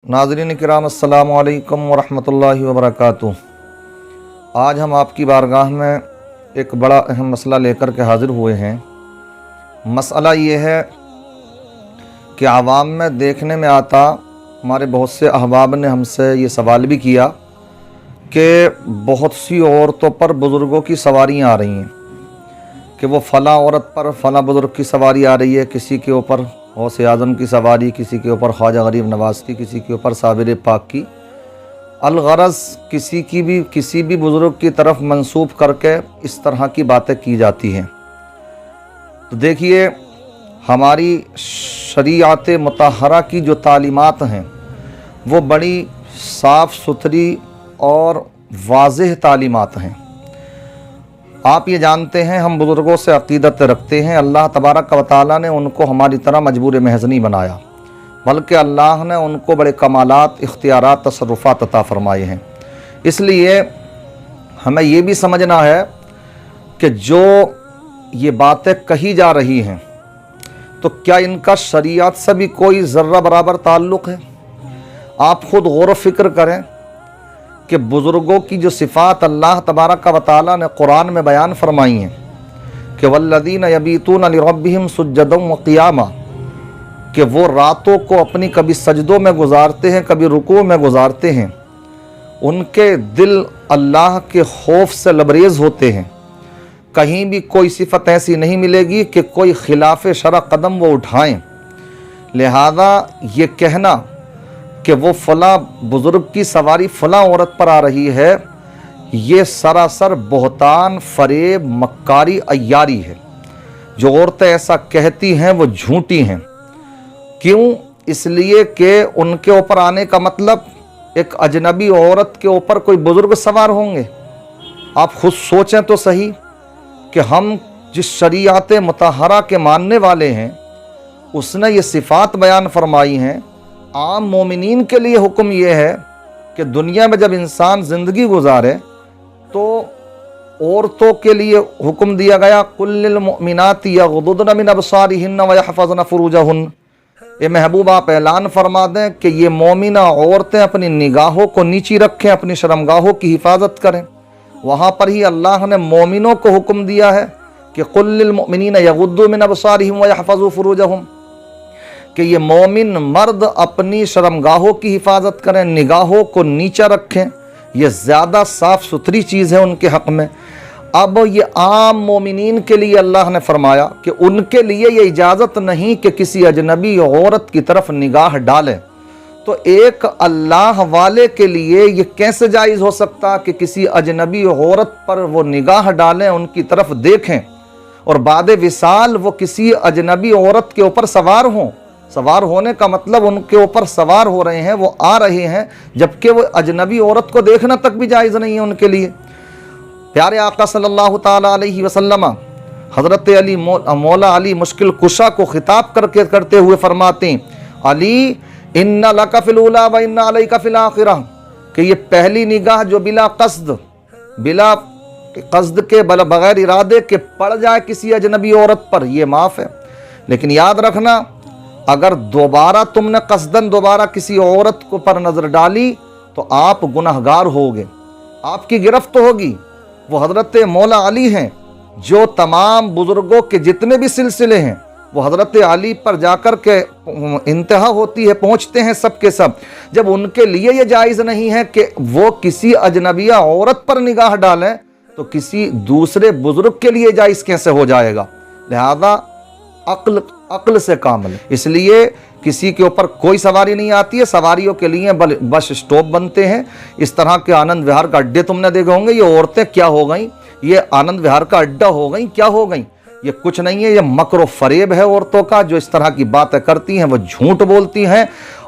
नाज़रीन किराम अस्सलामु अलैकुम वरहमतुल्लाहि वबरकातुहू। आज हम आपकी बारगाह में एक बड़ा अहम मसला लेकर के हाज़िर हुए हैं। मसला ये है कि आवाम में देखने में आता, हमारे बहुत से अहबाब ने हमसे ये सवाल भी किया कि बहुत सी औरतों पर बुज़ुर्गों की सवारियाँ आ रही हैं कि वो फ़लाँ औरत पर फ़लाँ बुज़ुर्ग की सवारी आ रही है, किसी के ऊपर गौसे आज़म की सवारी, किसी के ऊपर ख्वाजा गरीब नवाज़ की, किसी के ऊपर साबिर पाक की। अलगरज़ किसी भी बुज़ुर्ग की तरफ मंसूब करके इस तरह की बातें की जाती हैं। तो देखिए, हमारी शरीयत मुतहरा की जो तालीमात हैं वो बड़ी साफ़ सुथरी और वाज़ेह तालीमात हैं। आप ये जानते हैं, हम बुज़ुर्गों से अक़ीदत रखते हैं। अल्लाह तबारक व तआला ने उनको हमारी तरह मजबूर महज़ नहीं बनाया, बल्कि अल्लाह ने उनको बड़े कमालात, इख्तियारात, तसर्रुफ़ात अता फ़रमाए हैं। इसलिए हमें ये भी समझना है कि जो ये बातें कही जा रही हैं तो क्या इनका शरीयत से भी कोई ज़र्रा बराबर ताल्लुक़ है। आप ख़ुद गौर फ़िक्र करें कि बुज़ुर्गों की जो सिफ़ात अल्लाह तबारक व तआला ने कुरान में बयान फरमाई हैं कि वल्लज़ीना यबीतूना लिरब्बिहिम सुज्जदन व क़ियामा, कि वो रातों को अपनी कभी सजदों में गुजारते हैं, कभी रुकू में गुजारते हैं। उनके दिल अल्लाह के खौफ से लबरेज़ होते हैं। कहीं भी कोई सिफ़त ऐसी नहीं मिलेगी कि कोई खिलाफ़ शरअ कदम वो उठाएं। लिहाजा ये कहना कि वो फ़लाँ बुज़ुर्ग की सवारी फ़लाँ औरत पर आ रही है, ये सरासर बहतान, फ़रेब, मक्कारी, अय्यारी है। जो औरतें ऐसा कहती हैं वो झूठी हैं। क्यों? इसलिए कि उनके ऊपर आने का मतलब एक अजनबी औरत के ऊपर कोई बुज़ुर्ग सवार होंगे। आप खुद सोचें तो सही कि हम जिस शरीयत मुतहरा के मानने वाले हैं उसने ये सिफ़ात बयान फरमाई हैं। आम मोमिनीन के लिए हुक्म ये है कि दुनिया में जब इंसान ज़िंदगी गुजारे तो औरतों के लिए हुक्म दिया गया, कुल्लिल मुमिनाति यग़ुद्दुन मिन अबसारिहिन्न व यहफ़ज़न फ़ुरूजहुन्न। ये महबूब आप ऐलान फरमा दें कि ये मोमिना औरतें अपनी निगाहों को नीची रखें, अपनी शर्मगाहों की हिफाजत करें। वहाँ पर ही अल्लाह ने मोमिनों को हुक्म दिया है कि कुल्लिल मुमिनीना यग़ुद्दू मिन अबसारिहिम व यहफ़ज़ू फ़ुरूजहुम, कि ये मोमिन मर्द अपनी शर्मगाहों की हिफाजत करें, निगाहों को नीचा रखें। ये ज़्यादा साफ़ सुथरी चीज़ है उनके हक़ में। अब ये आम मोमिनीन के लिए अल्लाह ने फरमाया कि उनके लिए ये इजाज़त नहीं कि किसी अजनबी औरत की तरफ निगाह डालें। तो एक अल्लाह वाले के लिए ये कैसे जायज़ हो सकता कि किसी अजनबी औरत पर वो निगाह डालें, उनकी तरफ देखें और बाद विसाल वो किसी अजनबी औरत के ऊपर सवार हों। सवार होने का मतलब उनके ऊपर सवार हो रहे हैं, वो आ रहे हैं, जबकि वो अजनबी औरत को देखना तक भी जायज़ नहीं है उनके लिए। प्यारे आका सल्लल्लाहु ताला अलैहि वसल्लम हज़रत अली मौला अली मुश्किल कुशा को खिताब करते हुए फरमाते हैं, अली इन्ना लका फिल ऊला व इन्ना अलैका फिल आखिरा, कि ये पहली निगाह जो बिला कस्द के बगैर इरादे के पड़ जाए किसी अजनबी औरत पर, ये माफ़ है। लेकिन याद रखना, अगर दोबारा तुमने कसदन दोबारा किसी औरत को पर नज़र डाली तो आप गुनहगार होगे, आपकी गिरफ्त होगी। वो हज़रत मौला अली हैं जो तमाम बुज़ुर्गों के जितने भी सिलसिले हैं वो हज़रत अली पर जाकर के इंतहा होती है, पहुँचते हैं सब के सब। जब उनके लिए ये जायज़ नहीं है कि वो किसी अजनबिया औरत पर निगाह डालें तो किसी दूसरे बुज़ुर्ग के लिए जायज़ कैसे हो जाएगा। लिहाजा अक्ल से काम लें। इसलिए किसी के ऊपर कोई सवारी नहीं आती है, सवारियों के लिए बस स्टॉप बनते हैं। इस तरह के आनंद विहार का अड्डे तुमने देखे होंगे। ये औरतें क्या हो गई, ये आनंद विहार का अड्डा हो गई, क्या हो गई? ये कुछ नहीं है, ये मकर फरेब है औरतों का। जो इस तरह की बातें करती हैं वो झूठ बोलती हैं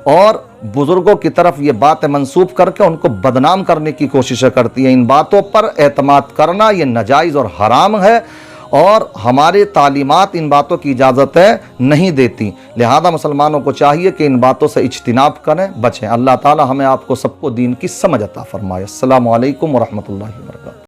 और बुज़ुर्गों की तरफ ये बातें मंसूब करके उनको बदनाम करने की कोशिश करती हैं। इन बातों पर एतमाद करना ये नाजायज़ और हराम है और हमारे तालीमात इन बातों की इजाज़त नहीं देती। लिहाजा मुसलमानों को चाहिए कि इन बातों से इज्तिनाब करें, बचें। अल्लाह ताला हमें आपको सबको दीन की समझ अता फरमाए। अस्सलामु अलैकुम व रहमतुल्लाहि व बरकातुहू।